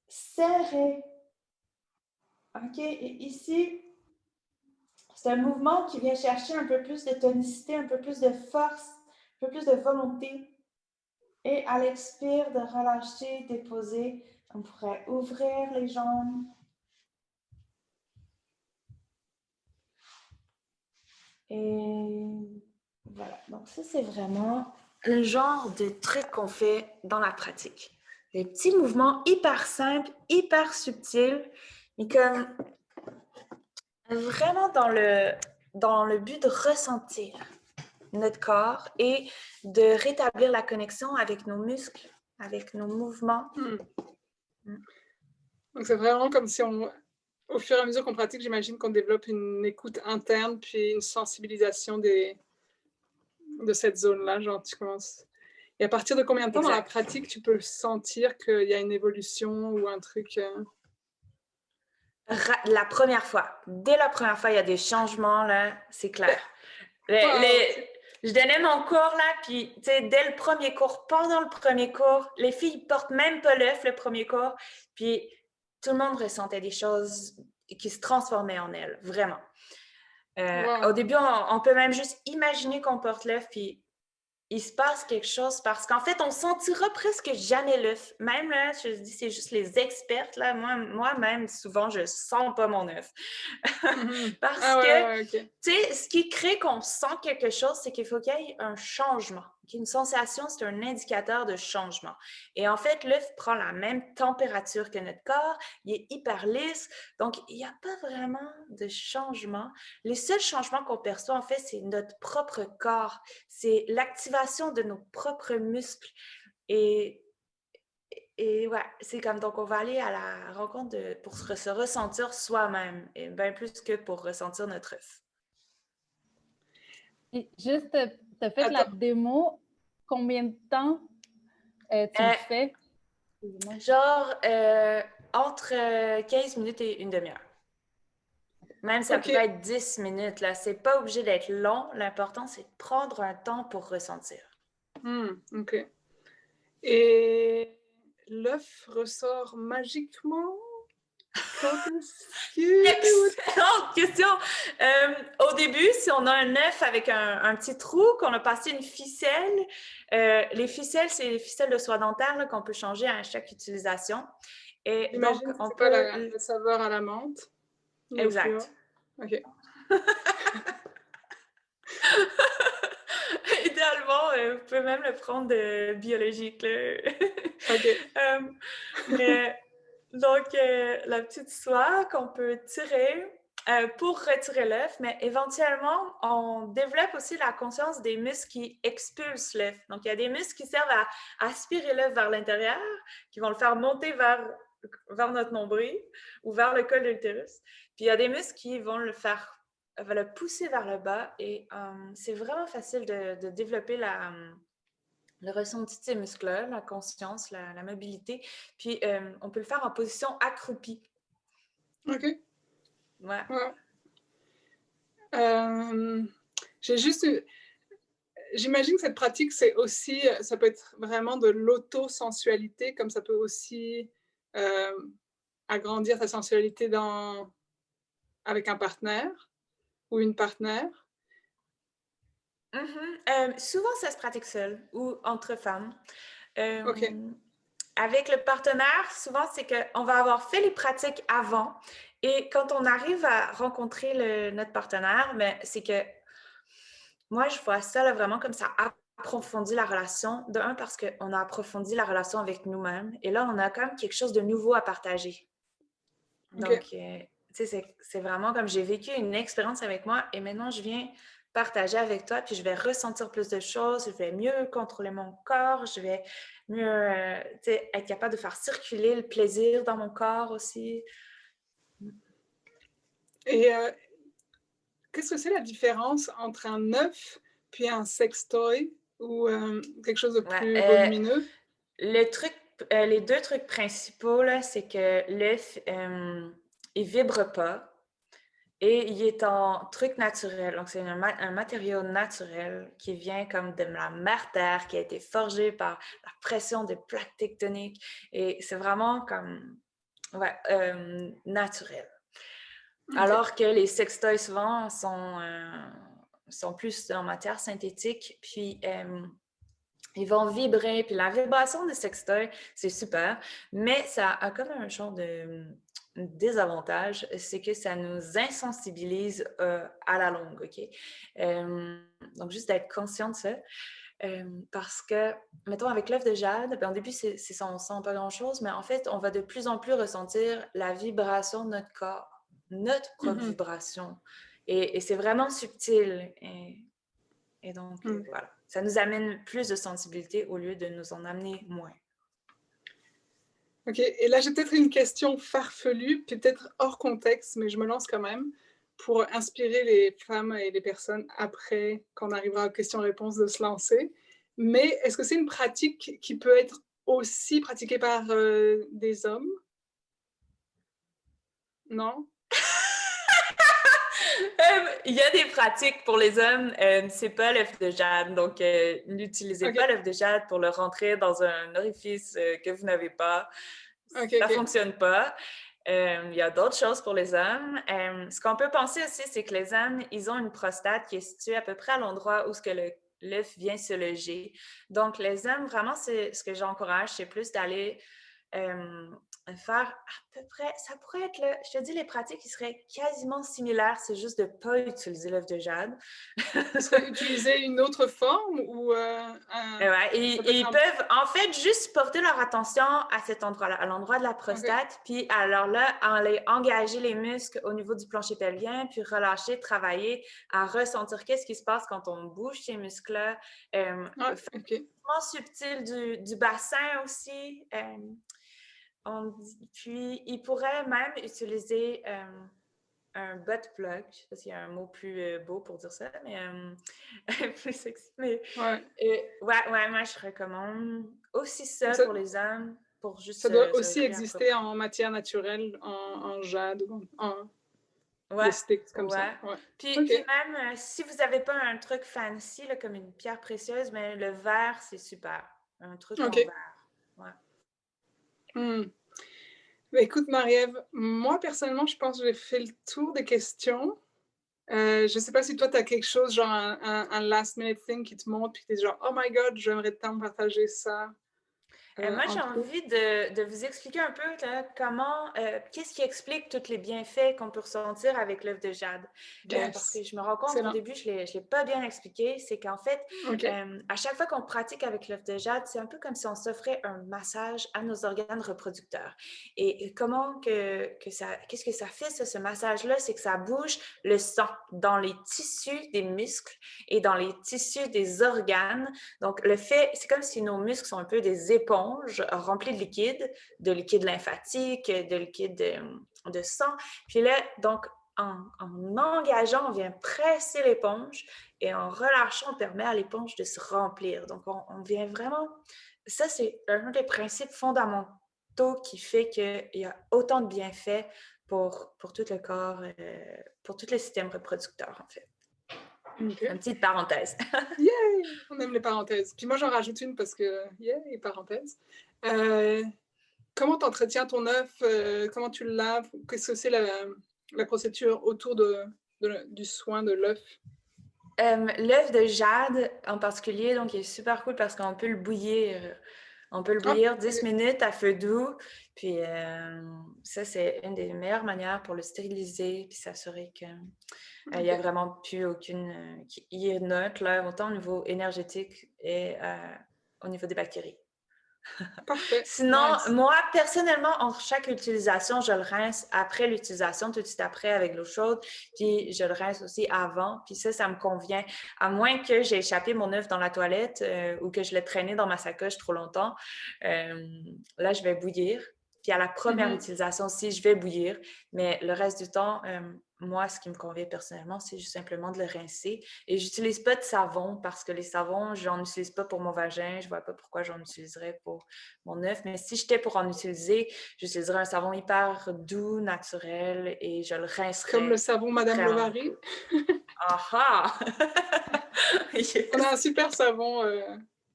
serrer. OK? Et ici, c'est un mouvement qui vient chercher un peu plus de tonicité, un peu plus de force, un peu plus de volonté. Et à l'expire, de relâcher, déposer. On pourrait ouvrir les jambes. Et voilà. Donc ça, c'est vraiment le genre de truc qu'on fait dans la pratique. Des petits mouvements hyper simples, hyper subtils, mais comme vraiment dans le but de ressentir notre corps et de rétablir la connexion avec nos muscles, avec nos mouvements. Donc, c'est vraiment comme si au fur et à mesure qu'on pratique, j'imagine qu'on développe une écoute interne puis une sensibilisation de cette zone-là. Genre, tu commences... Et à partir de combien de temps dans la pratique, tu peux sentir qu'il y a une évolution ou un truc La première fois. Dès la première fois, il y a des changements, là, c'est clair. Je donnais mon cours, là, puis, tu sais, dès le premier cours, pendant le premier cours, les filles ne portent même pas l'œuf, le premier cours, puis tout le monde ressentait des choses qui se transformaient en elles, vraiment. Au début, on peut même juste imaginer qu'on porte l'œuf, puis il se passe quelque chose parce qu'en fait, on sentira presque jamais l'œuf. Même là, je dis, c'est juste les expertes, là. Moi-même, souvent, je sens pas mon œuf. Parce que, tu sais, ce qui crée qu'on sent quelque chose, c'est qu'il faut qu'il y ait un changement. Une sensation, c'est un indicateur de changement. Et en fait, l'œuf prend la même température que notre corps, il est hyper lisse, donc il n'y a pas vraiment de changement. Les seuls changements qu'on perçoit, en fait, c'est notre propre corps, c'est l'activation de nos propres muscles. Et Et ouais, c'est comme, donc on va aller à la rencontre pour se ressentir soi-même, et bien plus que pour ressentir notre œuf. Et juste, tu as fait la Attends, démo, combien de temps tu le fais? Excusez-moi. Genre, entre 15 minutes et une demi-heure. Même ça OK. pourrait être 10 minutes, là. C'est pas obligé d'être long. L'important, c'est de prendre un temps pour ressentir. OK. Et l'œuf ressort magiquement? Quand est-ce que... Excellente question! Au début, si on a un œuf avec un petit trou, qu'on a passé une ficelle, les ficelles, c'est les ficelles de soie dentaire là, qu'on peut changer à chaque utilisation. Et donc, J'imagine que on c'est pas peut... la saveur à la menthe, ni au fluor. Exact. OK. Idéalement, vous pouvez même le prendre biologique. Là. OK. Mais donc, la petite soie qu'on peut tirer pour retirer l'œuf, mais éventuellement, on développe aussi la conscience des muscles qui expulsent l'œuf. Donc, il y a des muscles qui servent à aspirer l'œuf vers l'intérieur, qui vont le faire monter vers notre nombril ou vers le col de l'utérus. Puis, il y a des muscles qui vont le pousser vers le bas et c'est vraiment facile de développer le ressenti de ces muscles-là, la conscience, la mobilité. Puis, on peut le faire en position accroupie. OK. Ouais. J'imagine que cette pratique, c'est aussi, ça peut être vraiment de l'autosensualité, comme ça peut aussi agrandir sa sensualité avec un partenaire ou une partenaire. Souvent, ça se pratique seul ou entre femmes. OK. Avec le partenaire, souvent, c'est qu'on va avoir fait les pratiques avant et quand on arrive à rencontrer notre partenaire, ben, c'est que moi, je vois ça là, vraiment comme ça approfondit la relation. De un, parce qu'on a approfondi la relation avec nous-mêmes et là, on a quand même quelque chose de nouveau à partager. Donc, OK. tu sais, c'est vraiment comme j'ai vécu une expérience avec moi et maintenant, je viens partager avec toi, puis je vais ressentir plus de choses, je vais mieux contrôler mon corps, je vais mieux être capable de faire circuler le plaisir dans mon corps aussi. Et qu'est-ce que c'est la différence entre un œuf puis un sextoy ou quelque chose de plus volumineux? Les deux trucs principaux, là, c'est que l'œuf, il vibre pas. Et il est en truc naturel. Donc, c'est un matériau naturel qui vient comme de la mère Terre, qui a été forgé par la pression des plaques tectoniques. Et c'est vraiment comme naturel. Okay. Alors que les sextoys, souvent, sont plus en matière synthétique. Puis, ils vont vibrer. Puis, la vibration des sextoys, c'est super. Mais ça a comme un genre de désavantage, c'est que ça nous insensibilise à la longue, OK? Donc, juste d'être conscient de ça. Parce que, mettons, avec l'œuf de jade, ben, au début, ça, on sent pas grand-chose, mais en fait, on va de plus en plus ressentir la vibration de notre corps, notre propre vibration. Et c'est vraiment subtil. Et donc, voilà. Ça nous amène plus de sensibilité au lieu de nous en amener moins. OK. Et là, j'ai peut-être une question farfelue, puis peut-être hors contexte, mais je me lance quand même pour inspirer les femmes et les personnes après qu'on arrivera aux questions-réponses de se lancer. Mais est-ce que c'est une pratique qui peut être aussi pratiquée par des hommes? Non? Il y a des pratiques pour les hommes, c'est pas l'œuf de jade. Donc, n'utilisez pas l'œuf de jade pour le rentrer dans un orifice que vous n'avez pas. Ça fonctionne pas. Il y a d'autres choses pour les hommes. Ce qu'on peut penser aussi, c'est que les hommes, ils ont une prostate qui est située à peu près à l'endroit où l'œuf vient se loger. Donc, les hommes, vraiment, c'est ce que j'encourage, c'est plus d'aller faire à peu près, ça pourrait être, là, je te dis, les pratiques qui seraient quasiment similaires, c'est juste de ne pas utiliser l'œuf de jade. Utiliser une autre forme ou ils peuvent en fait juste porter leur attention à cet endroit-là, à l'endroit de la prostate, puis alors là, aller engager les muscles au niveau du plancher pelvien, puis relâcher, travailler à ressentir qu'est-ce qui se passe quand on bouge ces muscles-là. mouvements subtils du bassin aussi. Puis, il pourrait même utiliser un butt plug. Je ne sais pas s'il y a un mot plus beau pour dire ça, mais plus sexy. Mais, ouais, moi, je recommande aussi ça pour les hommes, pour juste ça doit aussi se exister en matière naturelle, en jade, des sticks comme ça. Ouais. Puis même, si vous n'avez pas un truc fancy, là, comme une pierre précieuse, mais le verre, c'est super. Un truc en verre. Ouais. Écoute, Marie-Ève, moi, personnellement, je pense que j'ai fait le tour des questions. Je ne sais pas si toi, tu as quelque chose, genre un last-minute thing qui te montre, puis tu es genre, oh my God, j'aimerais tant partager ça. Moi, j'ai envie de vous expliquer un peu là, comment, qu'est-ce qui explique tous les bienfaits qu'on peut ressentir avec l'œuf de jade. Parce que je me rends compte qu'au début, je ne l'ai pas bien expliqué. C'est qu'en fait, à chaque fois qu'on pratique avec l'œuf de jade, c'est un peu comme si on s'offrait un massage à nos organes reproducteurs. Et comment qu'est-ce que ça fait, ça, ce massage-là? C'est que ça bouge le sang dans les tissus des muscles et dans les tissus des organes. Donc, c'est comme si nos muscles sont un peu des éponges rempli de liquide lymphatique, de liquide de sang. Puis là, donc, en engageant, on vient presser l'éponge et en relâchant, on permet à l'éponge de se remplir. Donc, on vient vraiment... Ça, c'est un des principes fondamentaux qui fait qu'il y a autant de bienfaits pour tout le corps, pour tous les systèmes reproducteurs, en fait. Une petite parenthèse. Yay! On aime les parenthèses. Puis moi, j'en rajoute une parce que, yay, parenthèse. Comment tu entretiens ton œuf? Comment tu le laves? Qu'est-ce que c'est la procédure autour du soin de l'œuf? L'œuf de jade, en particulier, donc, il est super cool parce qu'on peut le bouillir. On peut le bouillir 10 minutes à feu doux. Puis ça, c'est une des meilleures manières pour le stériliser puis s'assurer qu'il n'y a vraiment plus aucune... Il est neutre, là, autant au niveau énergétique et au niveau des bactéries. Parfait. Sinon, moi, personnellement, entre chaque utilisation, je le rince après l'utilisation, tout de suite après avec l'eau chaude, puis je le rince aussi avant, puis ça me convient. À moins que j'ai échappé mon œuf dans la toilette ou que je l'ai traîné dans ma sacoche trop longtemps, là, je vais bouillir. Puis à la première utilisation aussi, je vais bouillir. Mais le reste du temps, moi, ce qui me convient personnellement, c'est juste simplement de le rincer. Et j'utilise pas de savon parce que les savons, j'en utilise pas pour mon vagin. Je vois pas pourquoi j'en utiliserais pour mon œuf. Mais si j'étais pour en utiliser, j'utiliserais un savon hyper doux, naturel et je le rincerais. Comme le savon Madame Bovary. Aha! Yes. On a un super savon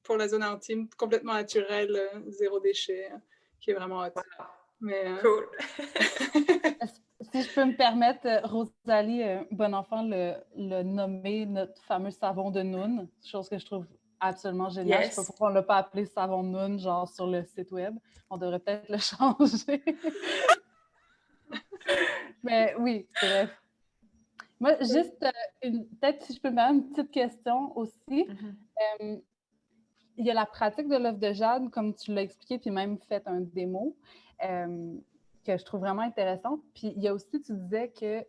pour la zone intime, complètement naturel, zéro déchet, qui est vraiment hot. Wow. Mais, cool! Si je peux me permettre, Rosalie Bonenfant le nommer notre fameux savon de Noun, chose que je trouve absolument géniale. Yes. Je ne sais pas pourquoi on ne l'a pas appelé savon Noun, genre sur le site web. On devrait peut-être le changer. Mais oui, bref. Moi, juste, peut-être si je peux me permettre une petite question aussi. Il y a la pratique de l'œuf de jade, comme tu l'as expliqué, puis même fait un démo. Que je trouve vraiment intéressante. Puis il y a aussi, tu disais que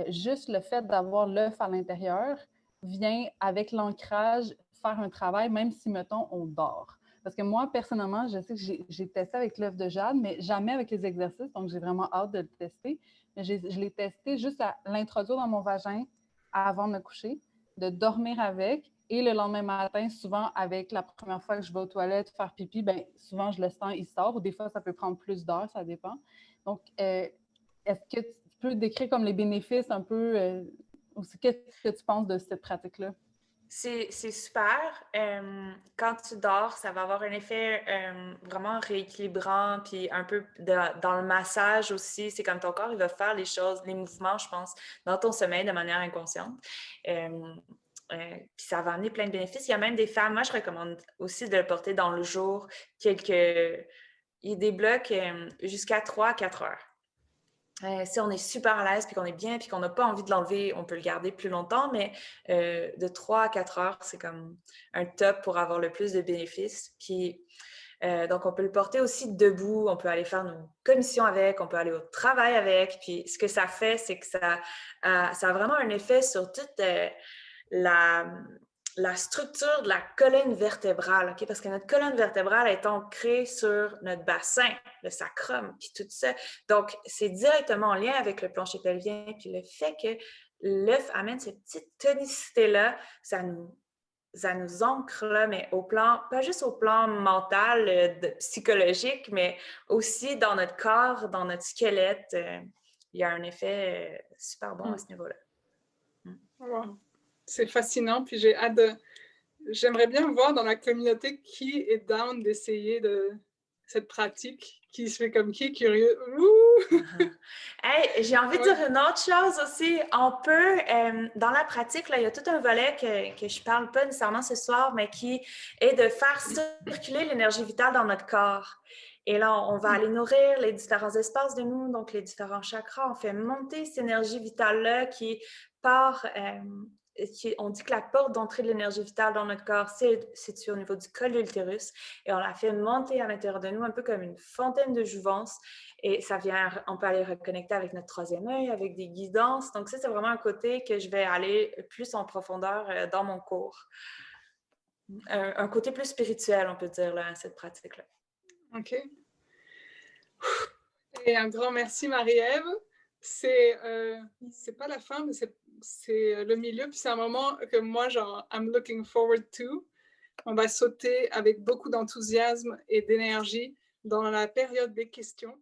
juste le fait d'avoir l'œuf à l'intérieur vient avec l'ancrage faire un travail, même si, mettons, on dort. Parce que moi, personnellement, je sais que j'ai testé avec l'œuf de jade, mais jamais avec les exercices, donc j'ai vraiment hâte de le tester. Mais je l'ai testé juste à l'introduire dans mon vagin avant de me coucher, de dormir avec, et le lendemain matin, souvent avec la première fois que je vais aux toilettes faire pipi, bien, souvent je le sens, il sort, ou des fois ça peut prendre plus d'heures, ça dépend. Donc, est-ce que tu peux décrire comme les bénéfices un peu, ou qu'est-ce que tu penses de cette pratique-là? C'est super. Quand tu dors, ça va avoir un effet vraiment rééquilibrant, puis un peu dans le massage aussi. C'est comme ton corps, il va faire les choses, les mouvements, je pense, dans ton sommeil de manière inconsciente. Puis ça va amener plein de bénéfices. Il y a même des femmes, moi je recommande aussi de le porter dans le jour, il y a des blocs jusqu'à 3 à 4 heures. Si on est super à l'aise, puis qu'on est bien, puis qu'on n'a pas envie de l'enlever, on peut le garder plus longtemps, mais de 3 à 4 heures, c'est comme un top pour avoir le plus de bénéfices. Puis, donc, on peut le porter aussi debout, on peut aller faire nos commissions avec, on peut aller au travail avec. Puis, ce que ça fait, c'est que ça a vraiment un effet sur toute la structure de la colonne vertébrale, OK? Parce que notre colonne vertébrale est ancrée sur notre bassin, le sacrum, puis tout ça. Donc, c'est directement en lien avec le plancher pelvien. Puis le fait que l'œuf amène cette petite tonicité-là, ça nous ancre là, mais au plan, pas juste au plan mental, psychologique, mais aussi dans notre corps, dans notre squelette. Il y a un effet super bon à ce niveau-là. Wow. C'est fascinant, puis j'ai hâte de... J'aimerais bien voir dans la communauté qui est down d'essayer cette pratique, qui se fait comme qui est curieux. Hey, j'ai envie de dire une autre chose aussi. On peut, dans la pratique, là, il y a tout un volet que je ne parle pas nécessairement ce soir, mais qui est de faire circuler l'énergie vitale dans notre corps. Et là, on va aller nourrir les différents espaces de nous, donc les différents chakras. On fait monter cette énergie vitale-là qui part... on dit que la porte d'entrée de l'énergie vitale dans notre corps, c'est située au niveau du col de l'utérus et on la fait monter à l'intérieur de nous un peu comme une fontaine de jouvence et ça vient, on peut aller reconnecter avec notre troisième œil, avec des guidances. Donc ça, c'est vraiment un côté que je vais aller plus en profondeur dans mon cours. Un côté plus spirituel, on peut dire, là, à cette pratique-là. OK. Et un grand merci, Marie-Ève. C'est pas la fin, mais c'est le milieu. Puis c'est un moment que moi, genre, I'm looking forward to. On va sauter avec beaucoup d'enthousiasme et d'énergie dans la période des questions.